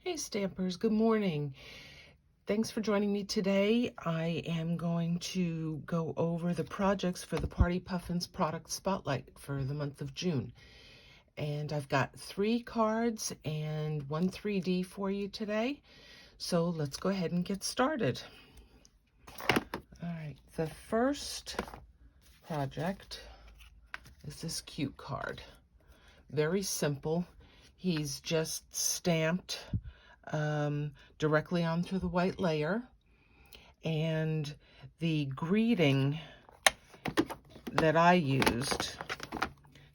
Hey Stampers, good morning. Thanks for joining me today. I am going to go over the projects for the Party Puffins product spotlight for the month of June. And I've got 3 cards and 1 3D for you today. So let's go ahead and get started. All right, the first project is this cute card. Very simple. He's just stamped directly onto the white layer, and the greeting that I used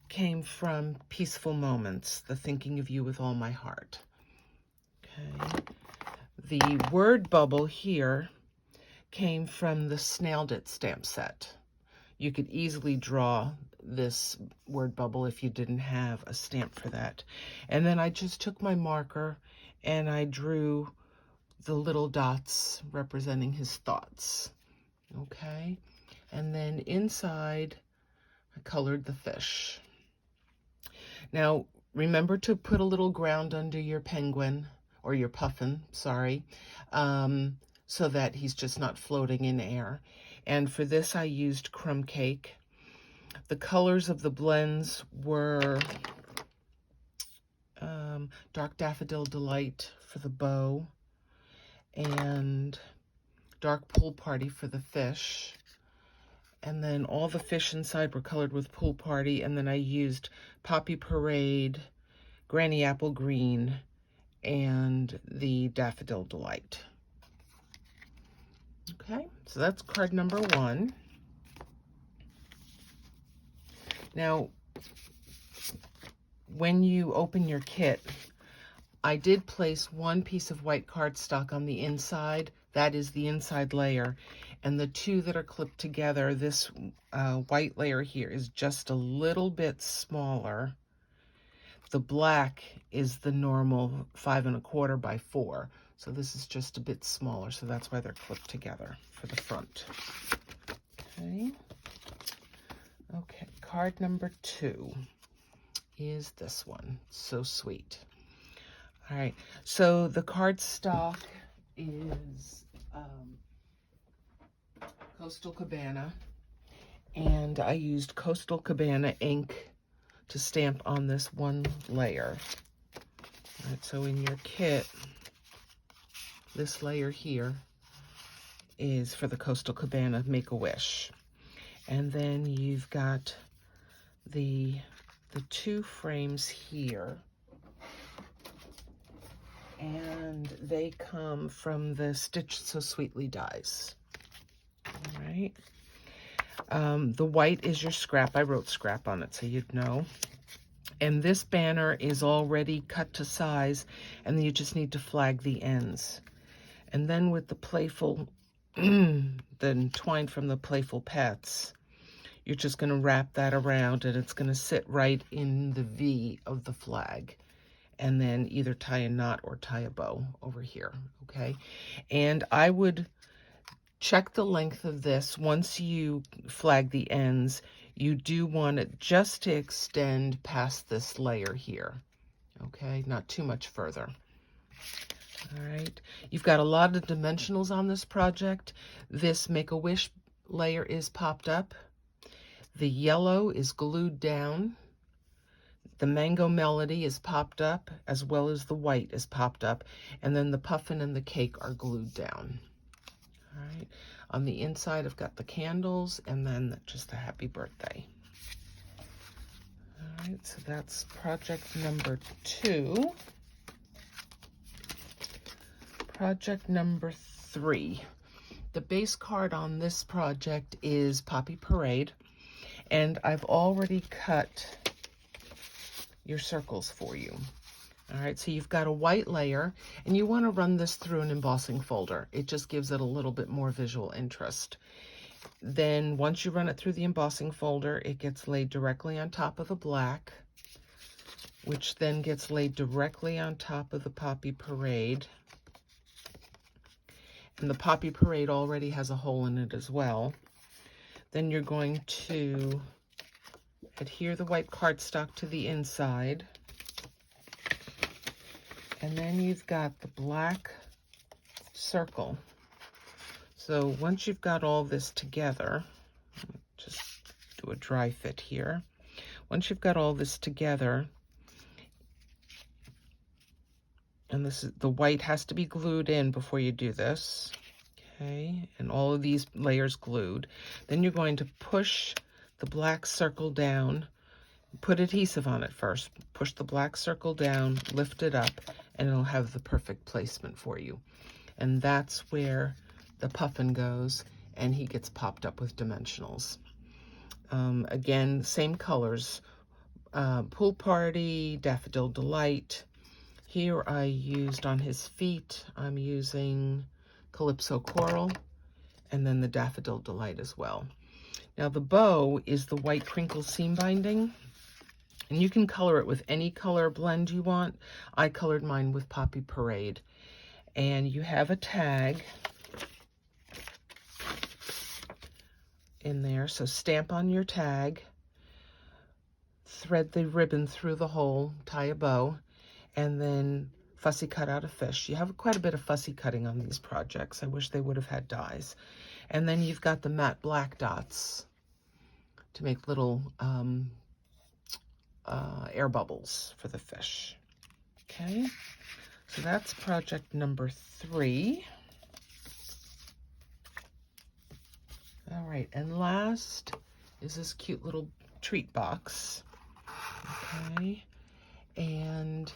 came from Peaceful Moments, the thinking of you with all my heart. Okay. The word bubble here came from the Snailed It stamp set. You could easily draw this word bubble if you didn't have a stamp for that. And then I just took my marker and I drew the little dots representing his thoughts. Okay. And then inside, I colored the fish. Now, remember to put a little ground under your penguin, or your puffin, sorry, so that he's just not floating in air. And for this, I used crumb cake. The colors of the blends were Dark Daffodil Delight for the bow, and Dark Pool Party for the fish. And then all the fish inside were colored with Pool Party, and then I used Poppy Parade, Granny Apple Green, and the Daffodil Delight. Okay, so that's card number 1. Now, when you open your kit, I did place 1 piece of white cardstock on the inside. That is the inside layer. And the 2 that are clipped together, this white layer here is just a little bit smaller. The black is the normal 5 1/4 by 4. So this is just a bit smaller. So that's why they're clipped together for the front. Okay. Okay, card number 2 is this one. So sweet. All right, so the cardstock is Coastal Cabana, and I used Coastal Cabana ink to stamp on this 1 layer. All right, so in your kit, this layer here is for the Coastal Cabana Make-A-Wish. And then you've got the 2 frames here, and they come from the Stitch So Sweetly dies. All right. The white is your scrap. I wrote scrap on it so you'd know. And this banner is already cut to size, and then you just need to flag the ends. And then with the playful, the twine from the Playful Pets, you're just going to wrap that around, and it's going to sit right in the V of the flag. And then either tie a knot or tie a bow over here, okay? And I would check the length of this. Once you flag the ends, you do want it just to extend past this layer here, okay? Not too much further. All right, you've got a lot of dimensionals on this project. This Make-A-Wish layer is popped up. The yellow is glued down. The Mango Melody is popped up, as well as the white is popped up. And then the puffin and the cake are glued down. All right, on the inside, I've got the candles and then just the happy birthday. All right, so that's project number 2. Project number 3. The base card on this project is Poppy Parade, and I've already cut your circles for you. All right, so you've got a white layer, and you want to run this through an embossing folder. It just gives it a little bit more visual interest. Then once you run it through the embossing folder, it gets laid directly on top of the black, which then gets laid directly on top of the Poppy Parade. And the Poppy Parade already has a hole in it as well. Then you're going to adhere the white cardstock to the inside. And then you've got the black circle. So once you've got all this together, just do a dry fit here. Once you've got all this together, and this is, the white has to be glued in before you do this, okay, and all of these layers glued, then you're going to push the black circle down, put adhesive on it first, push the black circle down, lift it up, and it'll have the perfect placement for you. And that's where the puffin goes, and he gets popped up with dimensionals. Again, same colors, Pool Party, Daffodil Delight. Here I used on his feet, I'm using Calypso Coral, and then the Daffodil Delight as well. Now the bow is the white crinkle seam binding, and you can color it with any color blend you want. I colored mine with Poppy Parade. And you have a tag in there, so stamp on your tag, thread the ribbon through the hole, tie a bow, and then fussy cut out a fish. You have quite a bit of fussy cutting on these projects. I wish they would have had dies. And then you've got the matte black dots to make little air bubbles for the fish. Okay, so that's project number 3. All right, and last is this cute little treat box. Okay, and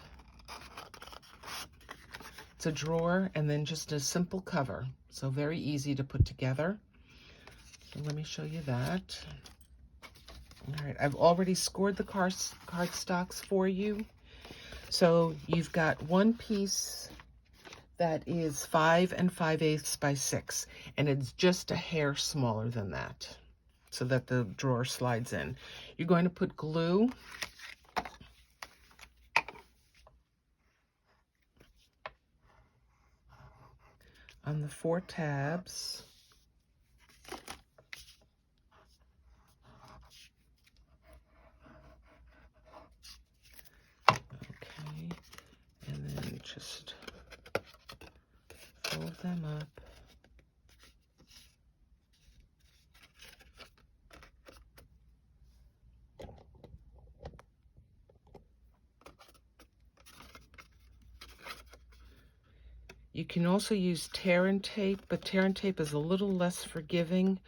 it's a drawer and then just a simple cover. So very easy to put together. So let me show you that. All right, I've already scored the cardstocks for you. So you've got one piece that is 5 5/8 by 6, and it's just a hair smaller than that, so that the drawer slides in. You're going to put glue on the 4 tabs. Okay, and then just fold them up. You can also use tear and tape, but tear and tape is a little less forgiving.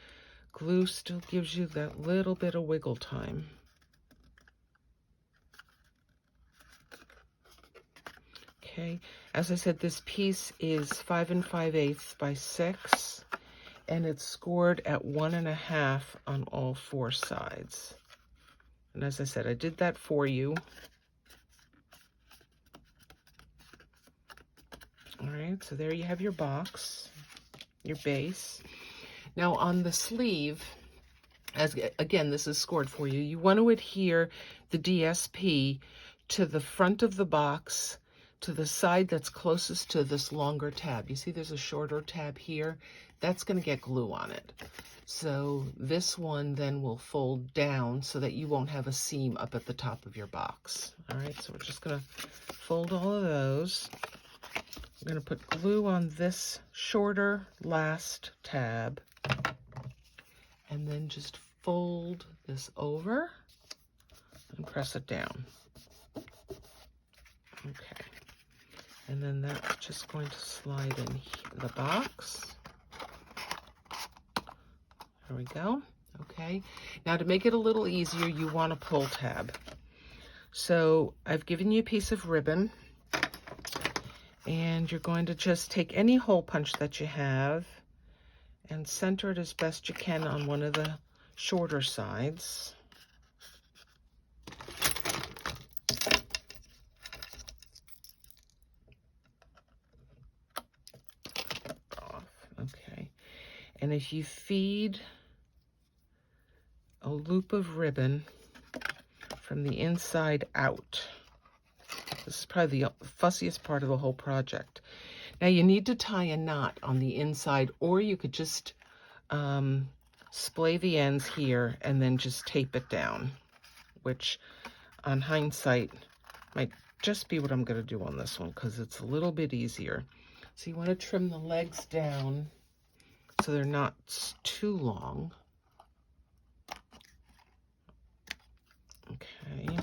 Glue still gives you that little bit of wiggle time. Okay, as I said, this piece is 5 5/8 by 6, and it's scored at 1 1/2 on all 4 sides. And as I said, I did that for you. All right, so there you have your box, your base. Now on the sleeve, as again, this is scored for you, you want to adhere the DSP to the front of the box, to the side that's closest to this longer tab. You see there's a shorter tab here? That's going to get glue on it. So this one then will fold down so that you won't have a seam up at the top of your box. All right, so we're just going to fold all of those. I'm going to put glue on this shorter last tab, and then just fold this over and press it down. Okay, and then that's just going to slide in the box. There we go. Okay, now to make it a little easier, you want a pull tab. So I've given you a piece of ribbon, and you're going to just take any hole punch that you have and center it as best you can on one of the shorter sides. Okay, and if you feed a loop of ribbon from the inside out, this is probably the fussiest part of the whole project. Now you need to tie a knot on the inside, or you could just splay the ends here and then just tape it down, which on hindsight might just be what I'm going to do on this one because it's a little bit easier. So you want to trim the legs down so they're not too long. Okay,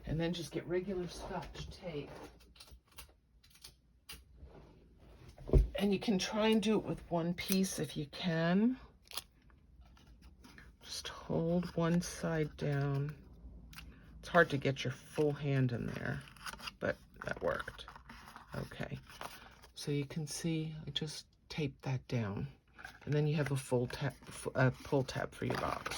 and then just get regular Scotch tape. And you can try and do it with one piece if you can. Just hold one side down. It's hard to get your full hand in there, but that worked. Okay, so you can see I just taped that down. And then you have a full tab, pull tab for your box.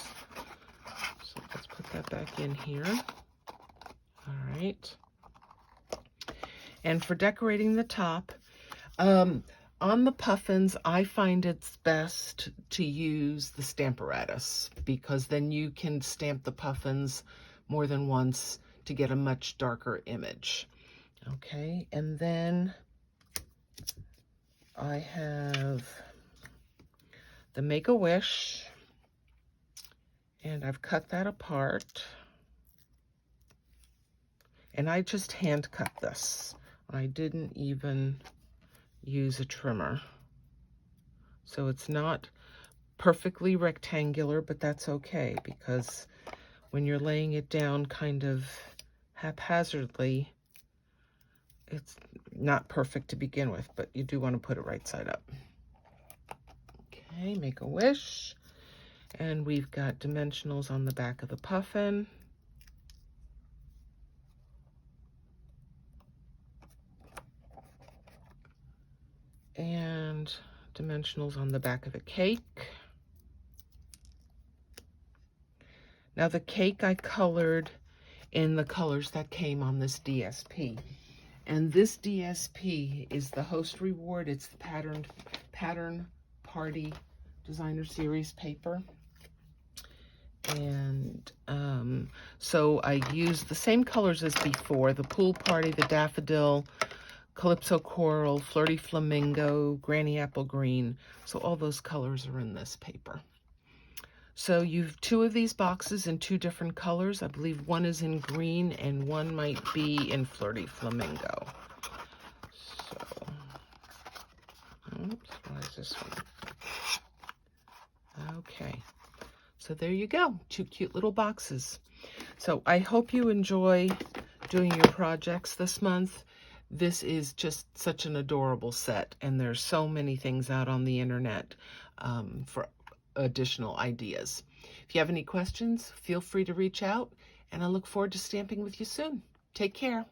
So let's put that back in here. All right. And for decorating the top, on the Puffins, I find it's best to use the Stamparatus because then you can stamp the Puffins more than once to get a much darker image. Okay, and then I have the Make-A-Wish, and I've cut that apart. And I just hand cut this. I didn't even use a trimmer. So it's not perfectly rectangular, but that's okay because when you're laying it down kind of haphazardly, it's not perfect to begin with, but you do want to put it right side up. Okay, Make-A-Wish. And we've got dimensionals on the back of the puffin. And dimensionals on the back of the cake. Now the cake I colored in the colors that came on this DSP. And this DSP is the host reward. It's the pattern party designer series paper. And so I used the same colors as before, the pool party, the daffodil, Calypso Coral, Flirty Flamingo, Granny Apple Green. So all those colors are in this paper. So you've 2 of these boxes in 2 different colors. I believe one is in green and one might be in Flirty Flamingo. So, oops, why is this one? Okay, so there you go, 2 cute little boxes. So I hope you enjoy doing your projects this month. This is just such an adorable set, and there's so many things out on the internet for additional ideas. If you have any questions, feel free to reach out, and I look forward to stamping with you soon. Take care.